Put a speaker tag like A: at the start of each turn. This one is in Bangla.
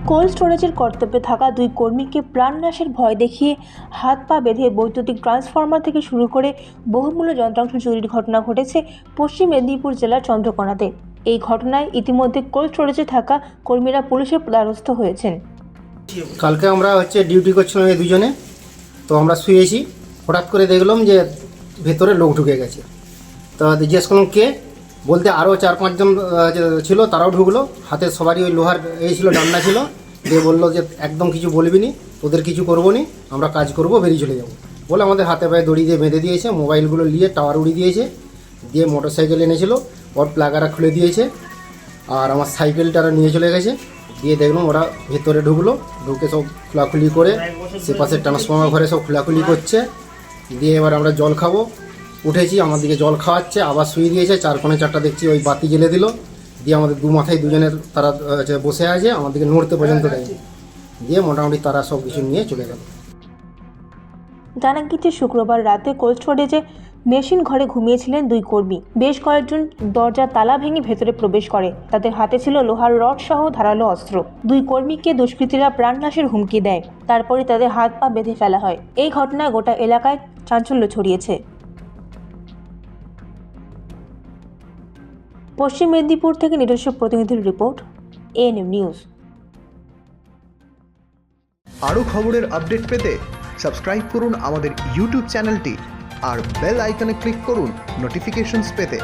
A: কোল্ড স্টোরেজের কর্তব্যে থাকা দুই কর্মীকে প্রাণনাশের ভয় দেখিয়ে হাত পা বেঁধে বৈদ্যুতিক ট্রান্সফরমার থেকে শুরু করে বহুমূল্য যন্ত্রাংশ চুরির ঘটনা ঘটেছে পশ্চিম মেদিনীপুর জেলার চন্দ্রকোনাতে। এই ঘটনায় ইতিমধ্যে কোল্ড স্টোরেজে থাকা কর্মীরা পুলিশের দ্বারস্থ হয়েছেন।
B: কালকে আমরা ডিউটি করছিলাম এই দুজনে, তো আমরা শুয়েছি, হঠাৎ করে দেখলাম যে ভেতরে লোক ঢুকে গেছে। তো জিজ্ঞেস করলাম কে, বলতে আরও 4-5 জন ছিল, তারাও ঢুকলো। হাতে সবারই ওই লোহার ছিল, ডান্ডা ছিল। দিয়ে বললো যে একদম কিছু বলবি নি, তোদের কিছু করবো নি, আমরা কাজ করবো, বেরিয়ে চলে যাবো বলে আমাদের হাতে পায়ে দড়ি দিয়ে বেঁধে দিয়েছে। মোবাইলগুলো নিয়ে টাওয়ার উড়িয়ে দিয়েছে। দিয়ে মোটরসাইকেল এনেছিল, ওর প্লাগারা খুলে দিয়েছে, আর আমার সাইকেলটারা নিয়ে চলে গেছে। দিয়ে দেখলাম ওরা ভেতরে ঢুকে সব খোলাখুলি করে সে পাশে ট্রান্সফর্মার ঘরে সব খোলাখুলি করছে। দিয়ে এবার আমরা জল খাবো, উঠেছি, আমার দিকে জল খাওয়াচ্ছে, আবার শুয়ে দিয়েছে। 4:45 দেখছি ওই বাতি জ্বেলে দিল। দিয়ে আমাদের দু মাথায় দুজনের তারা বসে আছে, আমার দিকে নড়তে পর্যন্ত দেয়নি। দিয়ে মোটামুটি তারা সব কিছু নিয়ে চলে গেল।
A: জানা গিয়েছে শুক্রবার রাতে কোল্ড স্টোরেজে মেশিন ঘরে ঘুমিয়েছিলেন দুই কর্মী। বেশ কয়েকজন দরজা তালা ভেঙে ভেতরে প্রবেশ করে। তাদের হাতে ছিল লোহার রড সহ ধারালো অস্ত্র। দুই কর্মীকে দুষ্কৃতীরা প্রাণনাশের হুমকি দেয়। তারপরে তাদের হাত পা বেঁধে ফেলা হয়। এই ঘটনায় গোটা এলাকায় চাঞ্চল্য ছড়িয়েছে। পশ্চিম মেদিনীপুর থেকে নিজস্ব প্রতিনিধির রিপোর্ট, এএনএম নিউজ।
C: আরও খবরের আপডেট পেতে সাবস্ক্রাইব করুন আমাদের ইউটিউব চ্যানেলটি আর বেল আইকনে ক্লিক করুন নোটিফিকেশনস পেতে।